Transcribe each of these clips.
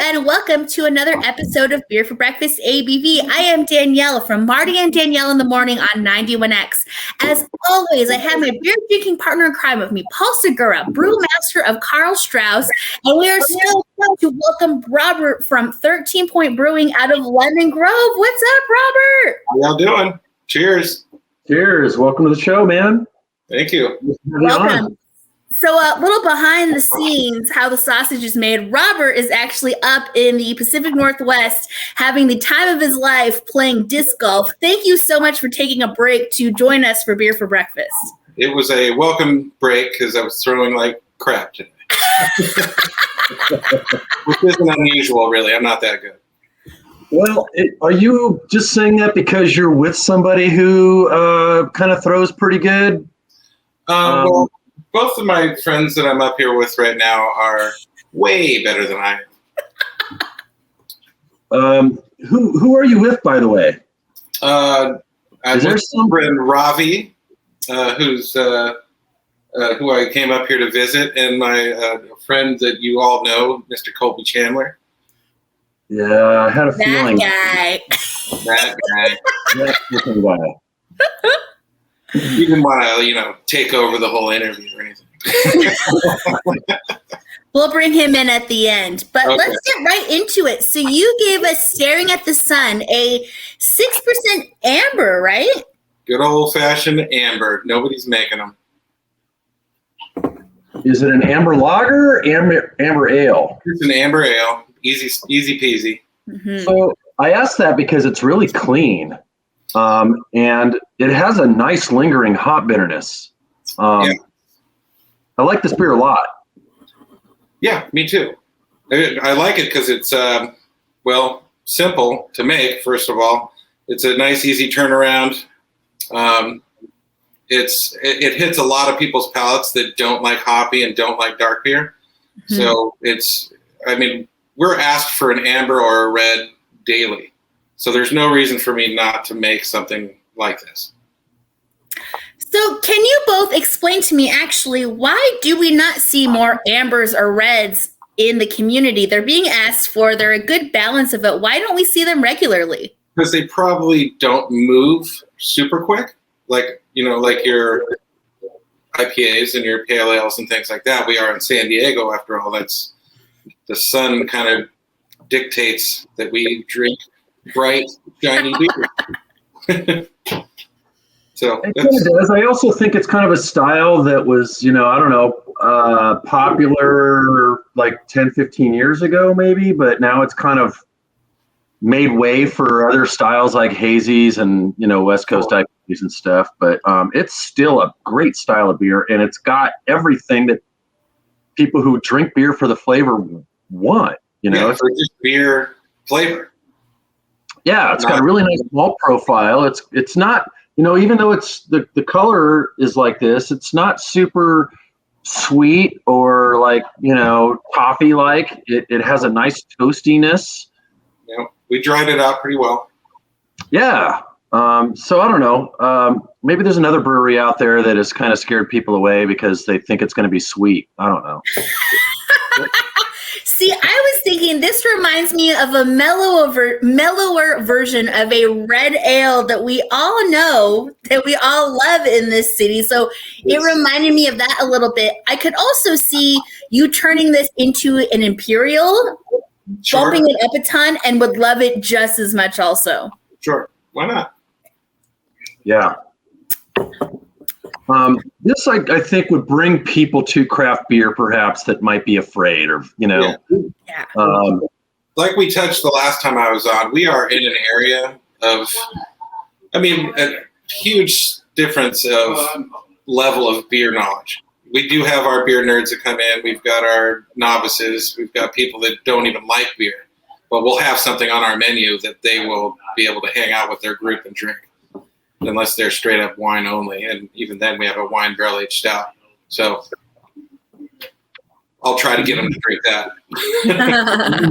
and welcome to another episode of Beer for Breakfast ABV. I am Danielle from Marty and Danielle in the Morning on 91X. As always, I have my beer drinking partner in crime with me, Paul Segura, brewmaster of Karl Strauss, and we are so proud to welcome Robert from 13 Point Brewing out of Lemon Grove. What's up, Robert? How y'all doing? Cheers. Cheers. Welcome to the show, man. Thank you. Welcome. So a little behind the scenes, how the sausage is made. Robert is actually up in the Pacific Northwest having the time of his life playing disc golf. Thank you so much for taking a break to join us for Beer for Breakfast. It was a welcome break because I was throwing like crap today. Which isn't unusual, really. I'm not that good. Well, are you just saying that because you're with somebody who kind of throws pretty good? Well, both of my friends that I'm up here with right now are way better than I am. Who are you with, by the way? I'm with some friend Ravi, who I came up here to visit, and my friend that you all know, Mr. Colby Chandler. Yeah, I had a feeling. That guy. That fucking guy. You didn't want to, take over the whole interview or anything. We'll bring him in at the end. But okay. Let's get right into it. So you gave us Staring at the Sun, a 6% amber, right? Good old-fashioned amber. Nobody's making them. Is it an amber lager or amber ale? It's an amber ale. Easy peasy. Mm-hmm. So I asked that because it's really clean. And it has a nice lingering hop bitterness. I like this beer a lot. Yeah, me too. I like it because it's, simple to make, first of all. It's a nice, easy turnaround. It hits a lot of people's palates that don't like hoppy and don't like dark beer. Mm-hmm. So we're asked for an amber or a red daily. So there's no reason for me not to make something like this. So can you both explain to me, actually, why do we not see more ambers or reds in the community? They're being asked for. They're a good balance of it. Why don't we see them regularly? Because they probably don't move super quick. Like your IPAs and your pale ales and things like that. We are in San Diego, after all. That's the sun kind of dictates that we drink bright, shiny beer. So it kind of does. I also think it's kind of a style that was, popular like 10, 15 years ago, maybe, but now it's kind of made way for other styles like hazies and, West Coast IPAs and stuff. But it's still a great style of beer, and it's got everything that people who drink beer for the flavor want. It's just beer flavor. Yeah, it's got a really nice malt profile. It's not, even though it's the color is like this, it's not super sweet or like, toffee like. It has a nice toastiness. Yeah, we dried it out pretty well. Yeah. So I don't know. Maybe there's another brewery out there that has kind of scared people away because they think it's going to be sweet. I don't know. See, I was thinking this reminds me of a mellower version of a red ale that we all know, that we all love in this city. So it reminded me of that a little bit. I could also see you turning this into an Imperial, bumping it up a ton, and would love it just as much also. Sure. Why not? Yeah. This, I think, would bring people to craft beer, perhaps, that might be afraid or, Yeah. Like we touched the last time I was on, we are in an area of, a huge difference of level of beer knowledge. We do have our beer nerds that come in. We've got our novices. We've got people that don't even like beer. But we'll have something on our menu that they will be able to hang out with their group and drink. Unless they're straight up wine only. And even then we have a wine barrel-aged stout. So I'll try to get them to drink that.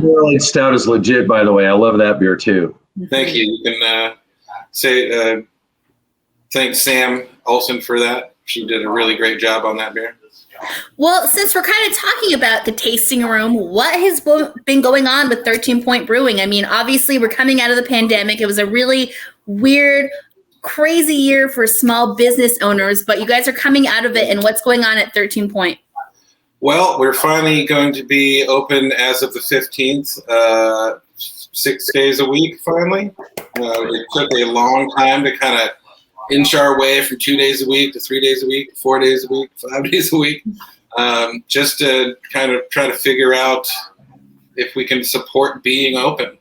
Barrel-aged stout is legit, by the way. I love that beer too. Thank you. You can thank Sam Olson for that. She did a really great job on that beer. Well, since we're kind of talking about the tasting room, what has been going on with 13 Point Brewing? I mean, obviously, we're coming out of the pandemic. It was a really weird, crazy year for small business owners, but you guys are coming out of it. And what's going on at 13 Point? Well, we're finally going to be open as of the 15th, 6 days a week, finally. It took a long time to kind of inch our way from 2 days a week to 3 days a week, 4 days a week, 5 days a week, just to kind of try to figure out if we can support being open.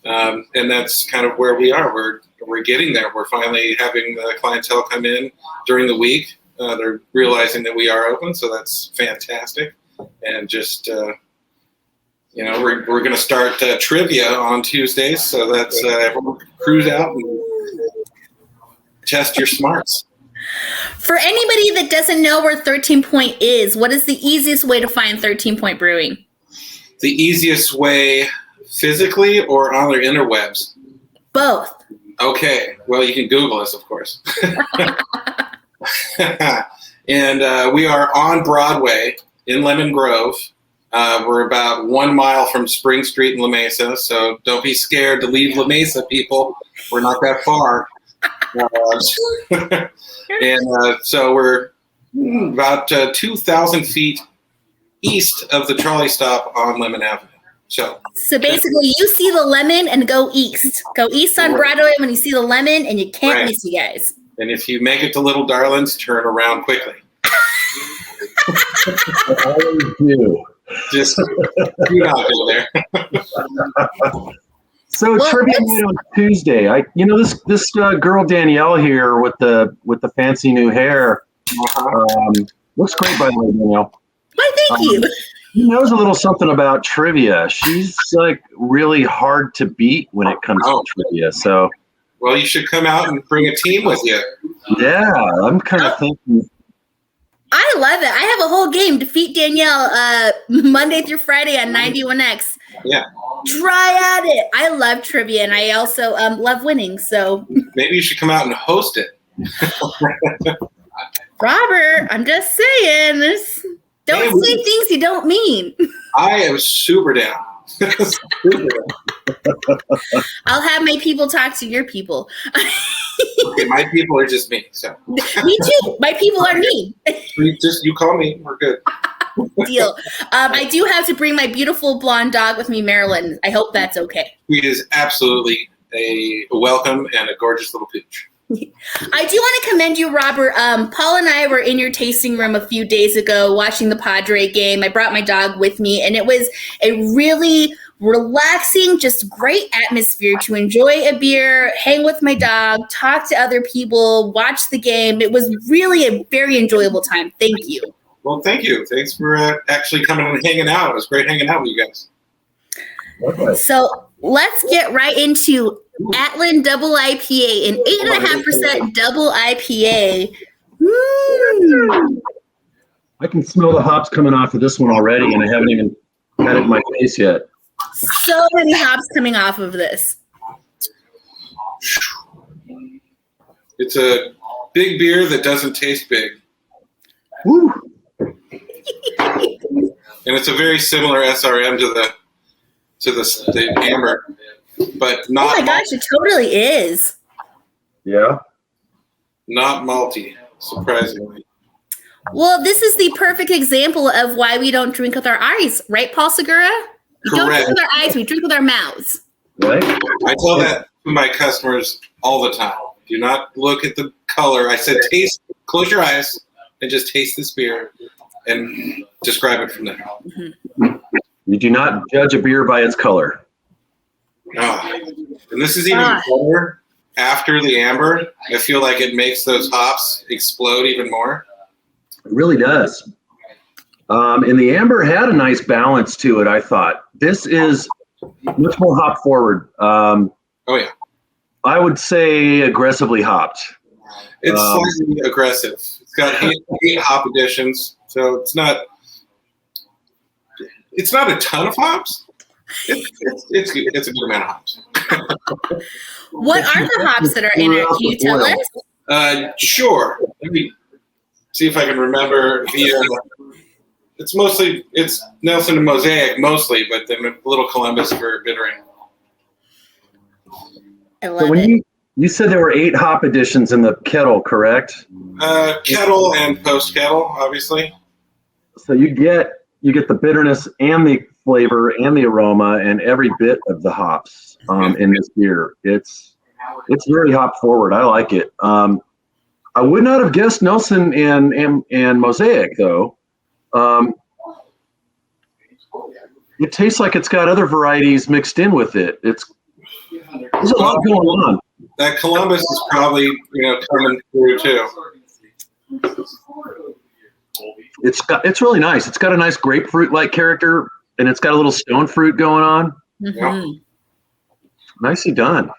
And that's kind of where we are. We're getting there. We're finally having the clientele come in during the week. They're realizing that we are open, so that's fantastic. And just, we're going to start trivia on Tuesdays, so that's everyone can cruise out and test your smarts. For anybody that doesn't know where 13 Point is, what is the easiest way to find 13 Point Brewing? The easiest way physically or on their interwebs? Both. Okay. Well, you can Google us, of course. And we are on Broadway in Lemon Grove. We're about 1 mile from Spring Street in La Mesa, so don't be scared to leave La Mesa, people. We're not that far. So we're about 2,000 feet east of the trolley stop on Lemon Avenue. So basically, you see the lemon and go east. Go east on Broadway when you see the lemon, and you can't miss you guys. And if you make it to Little Darlings, turn around quickly. I always do. Just do not go there. So trivia night on Tuesday. This girl Danielle here with the fancy new hair. Looks great, by the way, Danielle. Why, thank you. She knows a little something about trivia. She's like really hard to beat when it comes to trivia. So, well, you should come out and bring a team with you. Yeah, I'm kind of thinking. I love it. I have a whole game. Defeat Danielle Monday through Friday on 91X. Yeah. Try at it. I love trivia, and I also love winning. So maybe you should come out and host it. Robert, I'm just saying. Don't say things you don't mean. I am super down. I'll have my people talk to your people. Okay, my people are just me. So me too. My people are me. You call me. We're good. Deal. I do have to bring my beautiful blonde dog with me, Marilyn. I hope that's okay. He is absolutely a welcome and a gorgeous little pooch. I do want to commend you, Robert. Paul and I were in your tasting room a few days ago watching the Padre game. I brought my dog with me, and it was a really relaxing, just great atmosphere to enjoy a beer, hang with my dog, talk to other people, watch the game. It was really a very enjoyable time. Thank you. Well, thank you. Thanks for actually coming and hanging out. It was great hanging out with you guys. Okay. So let's get right into Atlin Double IPA, an 8.5% double IPA. I can smell the hops coming off of this one already, and I haven't even had it in my face yet. So many hops coming off of this. It's a big beer that doesn't taste big. Woo. And it's a very similar SRM to the amber, but not. Oh my gosh, it totally is. Yeah. Not malty, surprisingly. Well, this is the perfect example of why we don't drink with our eyes, right, Paul Segura? We don't drink with our eyes, we drink with our mouths. Right. I tell that to my customers all the time. Do not look at the color. I said, close your eyes and just taste this beer and describe it from there. Mm-hmm. You do not judge a beer by its color. And this is even better after the amber. I feel like it makes those hops explode even more. It really does. And the amber had a nice balance to it, I thought. This is much more hop forward. Oh, yeah. I would say aggressively hopped. It's slightly aggressive. It's got 8 hop additions, so it's not a ton of hops. It's a good amount of hops. What are the hops that are in it? Can you tell us? Sure. see if I can remember it's Nelson and Mosaic mostly, but then a little Columbus for bittering. I love So when it. you said there were 8 hop additions in the kettle, correct? Kettle and post kettle, obviously. So you get the bitterness and the flavor and the aroma and every bit of the hops in this beer. It's very hop forward. I like it. I would not have guessed Nelson and Mosaic though. It tastes like it's got other varieties mixed in with it. There's a lot going on. That Columbus is probably coming through too. It's really nice. It's got a nice grapefruit-like character, and it's got a little stone fruit going on. Mm-hmm. Nicely done.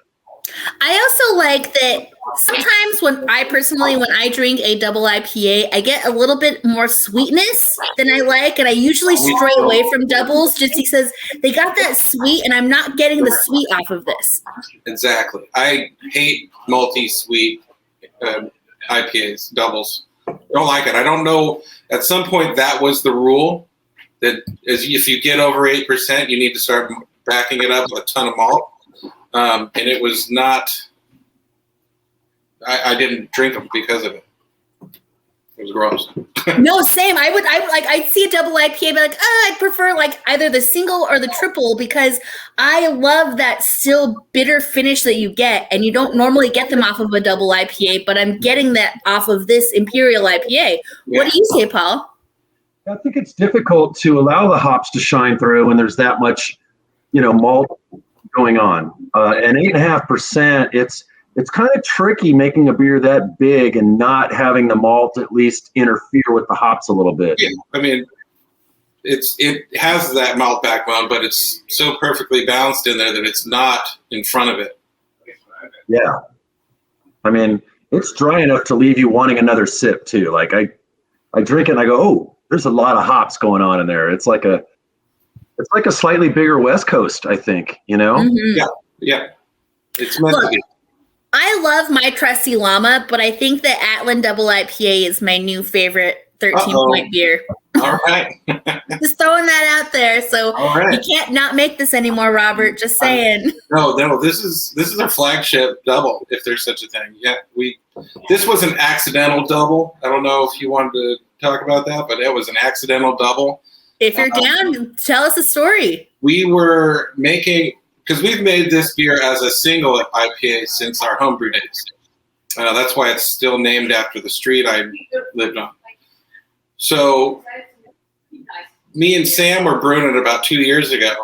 I also like that sometimes when I drink a double IPA, I get a little bit more sweetness than I like, and I usually stray away from doubles just because they got that sweet, and I'm not getting the sweet off of this. Exactly. I hate multi-sweet IPAs, doubles. Don't like it. I don't know. At some point, that was the rule that if you get over 8%, you need to start backing it up with a ton of malt. And it was not. I didn't drink them because of it. It was gross. No, same. I'd see a double IPA, and be like, I prefer like either the single or the triple because I love that still bitter finish that you get, and you don't normally get them off of a double IPA, but I'm getting that off of this Imperial IPA. Yeah. What do you say, Paul? I think it's difficult to allow the hops to shine through when there's that much, malt going on. And 8.5%, it's kind of tricky making a beer that big and not having the malt at least interfere with the hops a little bit. Yeah, I mean, it has that malt backbone, but it's so perfectly balanced in there that it's not in front of it. Yeah. I mean, it's dry enough to leave you wanting another sip too. Like I drink it and I go, oh, there's a lot of hops going on in there. It's like a slightly bigger West Coast, I think, Mm-hmm. Yeah. It's meant to be. I love my trusty llama, but I think the Atlin Double IPA is my new favorite 13-point beer. All right. Just throwing that out there. So right. You can't not make this anymore, Robert. Just saying. No, this is a flagship double, if there's such a thing. Yeah, this was an accidental double. I don't know if you wanted to talk about that, but it was an accidental double. If you're down, tell us a story. We were making, because we've made this beer as a single IPA since our homebrew days. That's why it's still named after the street I lived on. So me and Sam were brewing it about 2 years ago,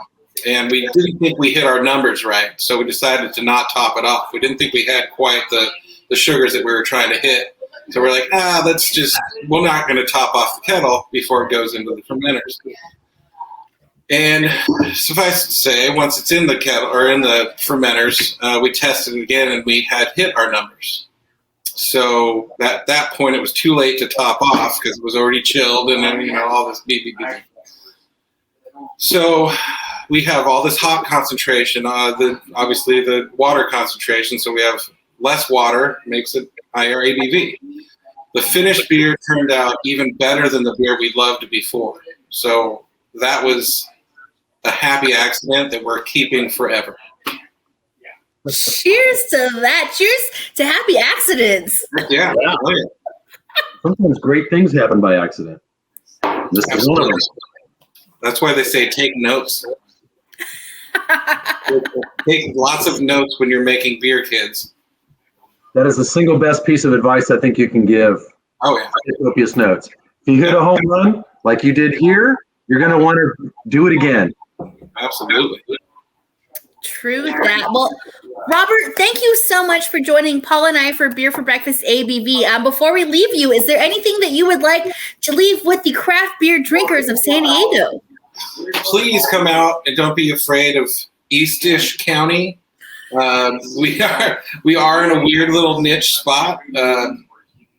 and we didn't think we hit our numbers right. So we decided to not top it off. We didn't think we had quite the sugars that we were trying to hit. So we're like, we're not going to top off the kettle before it goes into the fermenters. And suffice to say, once it's in the kettle or in the fermenters, we tested it again and we had hit our numbers. So at that point, it was too late to top off because it was already chilled and then, all this beep. So we have all this hop concentration, obviously the water concentration. So we have less water, makes it higher ABV. The finished beer turned out even better than the beer we loved before. So that was a happy accident that we're keeping forever. Cheers to that. Cheers to happy accidents. Yeah. Sometimes great things happen by accident. This is one of them. That's why they say take notes. Take lots of notes when you're making beer, kids. That is the single best piece of advice I think you can give. Oh, yeah. Copious notes. If you hit a home run like you did here, you're going to want to do it again. Absolutely. True that. Well, Robert, thank you so much for joining Paul and I for Beer for Breakfast ABV. Before we leave you, is there anything that you would like to leave with the craft beer drinkers of San Diego? Please come out and don't be afraid of Eastish County. We are in a weird little niche spot.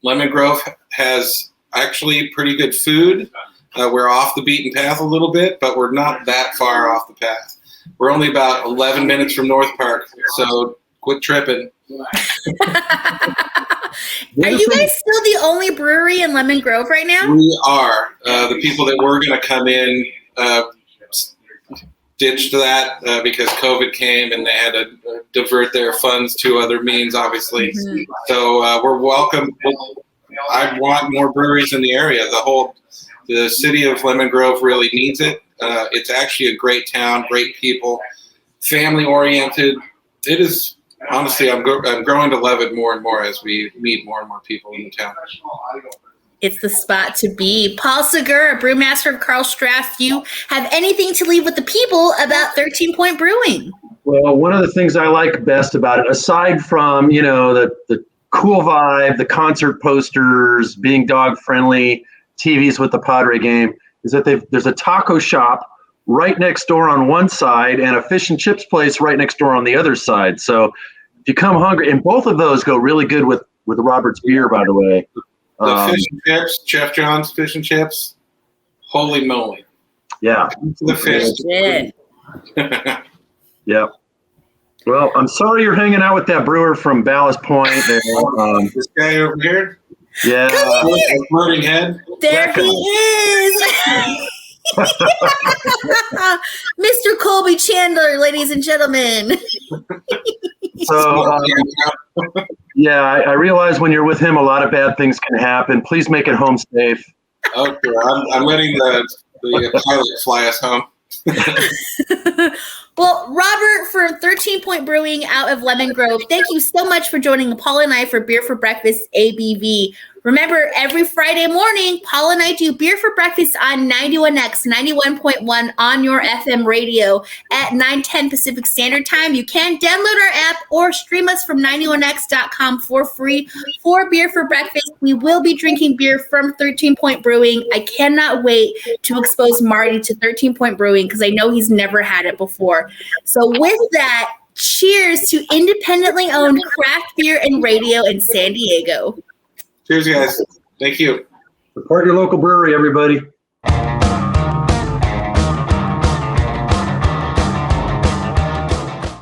Lemon Grove has actually pretty good food. We're off the beaten path a little bit, but we're not that far off the path. We're only about 11 minutes from North Park, so quit tripping. Are you guys still the only brewery in Lemon Grove right now? We are. The people that were going to come in ditched that because COVID came and they had to divert their funds to other means, obviously. Mm-hmm. So we're welcome. I want more breweries in the area. The city of Lemon Grove really needs it. It's actually a great town, great people, family oriented. It is, honestly, I'm growing to love it more and more as we meet more and more people in the town. It's the spot to be. Paul Segura, brewmaster of Karl Strauss, you have anything to leave with the people about 13 Point Brewing? Well, one of the things I like best about it, aside from, the cool vibe, the concert posters, being dog friendly, TVs with the Padre game, is that there's a taco shop right next door on one side and a fish and chips place right next door on the other side. So if you come hungry, and both of those go really good with Robert's beer, by the way. The fish and chips, Chef John's fish and chips, holy moly. Yeah. The fish. Yeah. Yeah. Well, I'm sorry you're hanging out with that brewer from Ballast Point. There. This guy over here? Yeah. Floating head? There he is. Mr. Colby Chandler, ladies and gentlemen. So, yeah, I realize when you're with him, a lot of bad things can happen. Please make it home safe. Okay, I'm letting the pilot fly us home. Well, Robert for 13 Point Brewing out of Lemon Grove, thank you so much for joining Paul and I for Beer for Breakfast ABV. Remember, every Friday morning, Paul and I do Beer for Breakfast on 91X, 91.1 on your FM radio at 9:10 Pacific Standard Time. You can download our app or stream us from 91x.com for free for Beer for Breakfast. We will be drinking beer from 13 Point Brewing. I cannot wait to expose Marty to 13 Point Brewing because I know he's never had it before. So with that, cheers to independently owned craft beer and radio in San Diego. Cheers, guys. Thank you. Support your local brewery, everybody.